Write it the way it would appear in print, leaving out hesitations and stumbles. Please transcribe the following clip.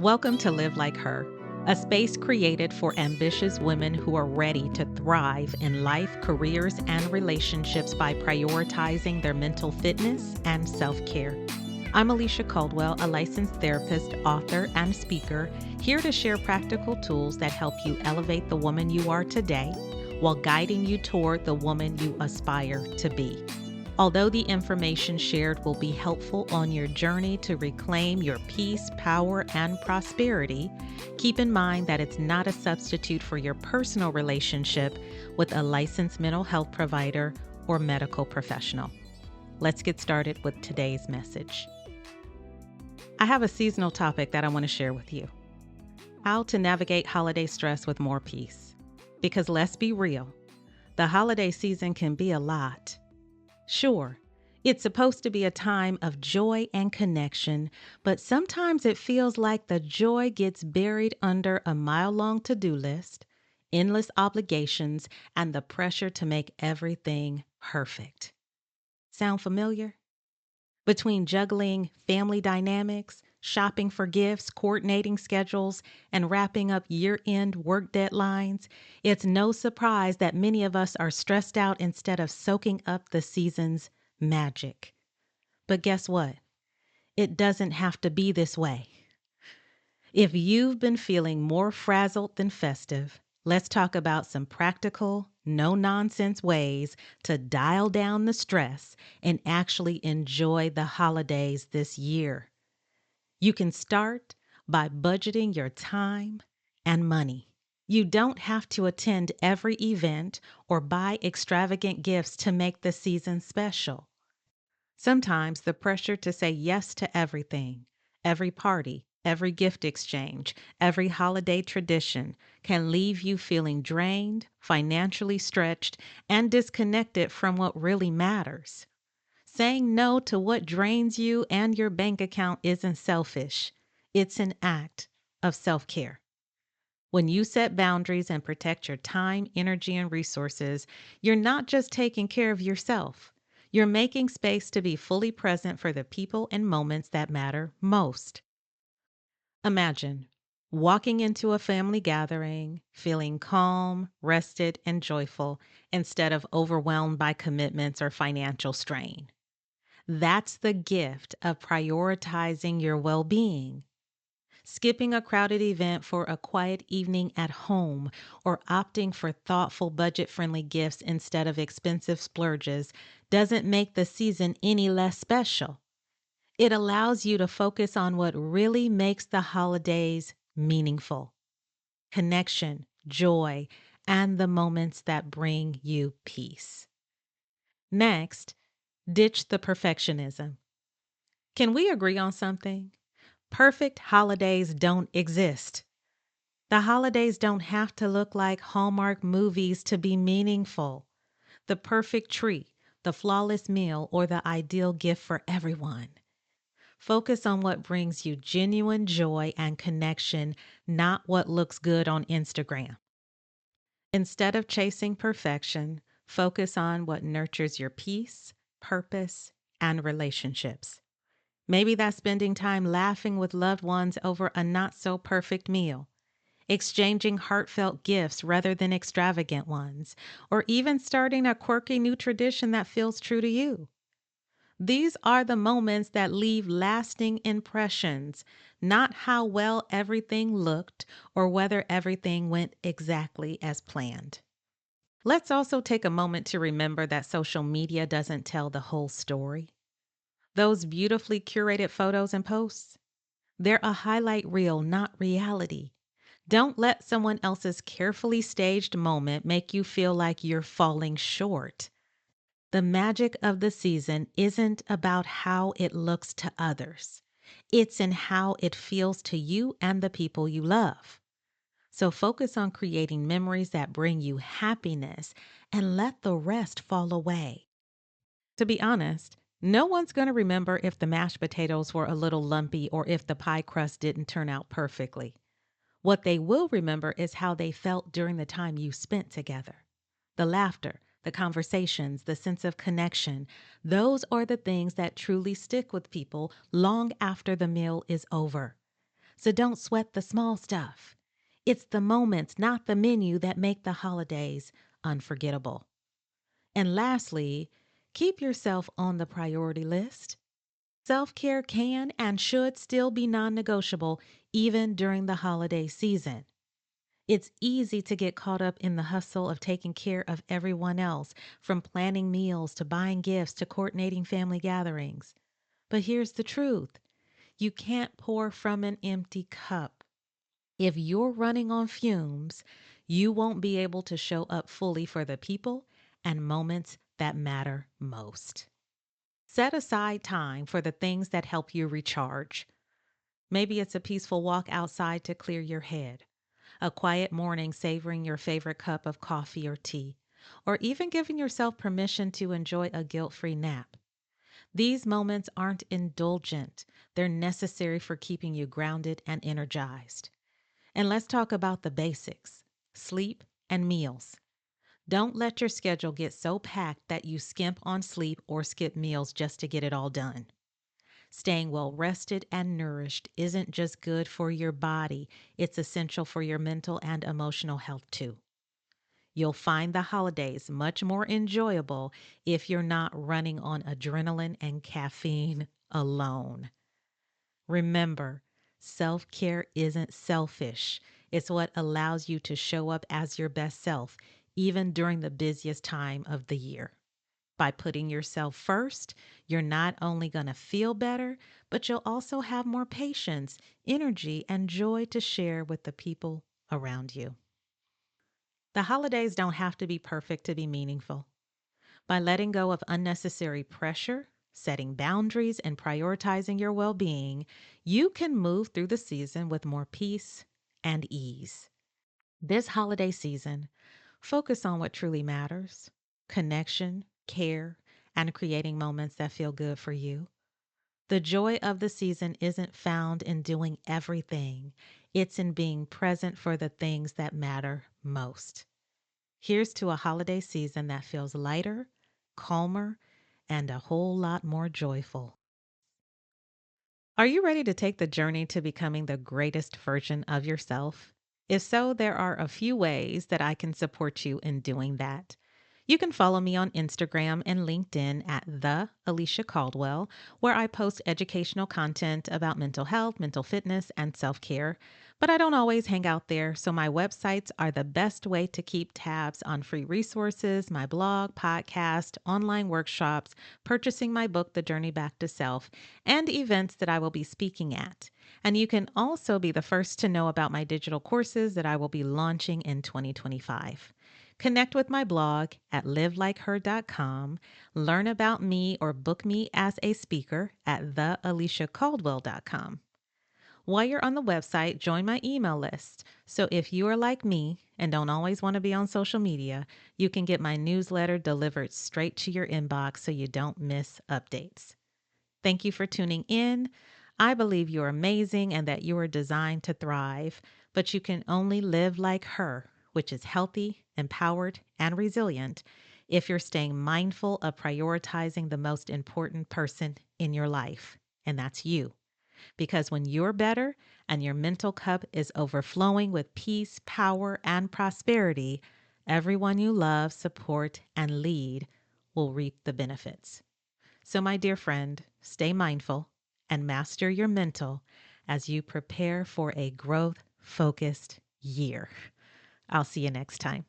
Welcome to Live Like Her, a space created for ambitious women who are ready to thrive in life, careers, and relationships by prioritizing their mental fitness and self-care. I'm Alicia Caldwell, a licensed therapist, author, and speaker, here to share practical tools that help you elevate the woman you are today while guiding you toward the woman you aspire to be. Although the information shared will be helpful on your journey to reclaim your peace, power, and prosperity, keep in mind that it's not a substitute for your personal relationship with a licensed mental health provider or medical professional. Let's get started with today's message. I have a seasonal topic that I want to share with you. How to navigate holiday stress with more peace. Because let's be real, the holiday season can be a lot. Sure, it's supposed to be a time of joy and connection, but sometimes it feels like the joy gets buried under a mile-long to-do list, endless obligations, and the pressure to make everything perfect. Sound familiar? Between juggling family dynamics, shopping for gifts, coordinating schedules, and wrapping up year-end work deadlines, it's no surprise that many of us are stressed out instead of soaking up the season's magic. But guess what? It doesn't have to be this way. If you've been feeling more frazzled than festive, let's talk about some practical, no-nonsense ways to dial down the stress and actually enjoy the holidays this year. You can start by budgeting your time and money. You don't have to attend every event or buy extravagant gifts to make the season special. Sometimes the pressure to say yes to everything, every party, every gift exchange, every holiday tradition can leave you feeling drained, financially stretched, and disconnected from what really matters. Saying no to what drains you and your bank account isn't selfish. It's an act of self-care. When you set boundaries and protect your time, energy, and resources, you're not just taking care of yourself. You're making space to be fully present for the people and moments that matter most. Imagine walking into a family gathering, feeling calm, rested, and joyful instead of overwhelmed by commitments or financial strain. That's the gift of prioritizing your well-being. Skipping a crowded event for a quiet evening at home or opting for thoughtful budget-friendly gifts instead of expensive splurges doesn't make the season any less special. It allows you to focus on what really makes the holidays meaningful: connection, joy, and the moments that bring you peace. Next, ditch the perfectionism. Can we agree on something? Perfect holidays don't exist. The holidays don't have to look like Hallmark movies to be meaningful. The perfect tree, the flawless meal, or the ideal gift for everyone. Focus on what brings you genuine joy and connection, not what looks good on Instagram. Instead of chasing perfection, focus on what nurtures your peace, purpose, and relationships. Maybe that's spending time laughing with loved ones over a not-so-perfect meal, exchanging heartfelt gifts rather than extravagant ones, or even starting a quirky new tradition that feels true to you. These are the moments that leave lasting impressions, not how well everything looked or whether everything went exactly as planned. Let's also take a moment to remember that social media doesn't tell the whole story. Those beautifully curated photos and posts, they're a highlight reel, not reality. Don't let someone else's carefully staged moment make you feel like you're falling short. The magic of the season isn't about how it looks to others. It's in how it feels to you and the people you love. So focus on creating memories that bring you happiness and let the rest fall away. To be honest, no one's going to remember if the mashed potatoes were a little lumpy or if the pie crust didn't turn out perfectly. What they will remember is how they felt during the time you spent together. The laughter, the conversations, the sense of connection, those are the things that truly stick with people long after the meal is over. So don't sweat the small stuff. It's the moments, not the menu, that make the holidays unforgettable. And lastly, keep yourself on the priority list. Self-care can and should still be non-negotiable even during the holiday season. It's easy to get caught up in the hustle of taking care of everyone else, from planning meals to buying gifts to coordinating family gatherings. But here's the truth: you can't pour from an empty cup. If you're running on fumes, you won't be able to show up fully for the people and moments that matter most. Set aside time for the things that help you recharge. Maybe it's a peaceful walk outside to clear your head, a quiet morning savoring your favorite cup of coffee or tea, or even giving yourself permission to enjoy a guilt-free nap. These moments aren't indulgent, they're necessary for keeping you grounded and energized. And let's talk about the basics: sleep and meals. Don't let your schedule get so packed that you skimp on sleep or skip meals just to get it all done. Staying well rested and nourished isn't just good for your body, it's essential for your mental and emotional health too. You'll find the holidays much more enjoyable if you're not running on adrenaline and caffeine alone. Remember, self-care isn't selfish. It's what allows you to show up as your best self, even during the busiest time of the year. By putting yourself first, you're not only going to feel better, but you'll also have more patience, energy, and joy to share with the people around you. The holidays don't have to be perfect to be meaningful. By letting go of unnecessary pressure, setting boundaries, and prioritizing your well being, you can move through the season with more peace and ease. This holiday season, focus on what truly matters: connection, care, and creating moments that feel good for you. The joy of the season isn't found in doing everything, it's in being present for the things that matter most. Here's to a holiday season that feels lighter, calmer, and a whole lot more joyful. Are you ready to take the journey to becoming the greatest version of yourself? If so, there are a few ways that I can support you in doing that. You can follow me on Instagram and LinkedIn at the Alicia Caldwell, where I post educational content about mental health, mental fitness, and self-care. But I don't always hang out there, so my websites are the best way to keep tabs on free resources, my blog, podcast, online workshops, purchasing my book, The Journey Back to Self, and events that I will be speaking at. And you can also be the first to know about my digital courses that I will be launching in 2025. Connect with my blog at livelikeher.com, learn about me or book me as a speaker at thealiciacaldwell.com. While you're on the website, join my email list. So if you are like me and don't always want to be on social media, you can get my newsletter delivered straight to your inbox so you don't miss updates. Thank you for tuning in. I believe you're amazing and that you are designed to thrive, but you can only live like her, which is healthy, empowered, and resilient, if you're staying mindful of prioritizing the most important person in your life, and that's you. Because when you're better and your mental cup is overflowing with peace, power, and prosperity, everyone you love, support, and lead will reap the benefits. So, my dear friend, stay mindful and master your mental as you prepare for a growth-focused year. I'll see you next time.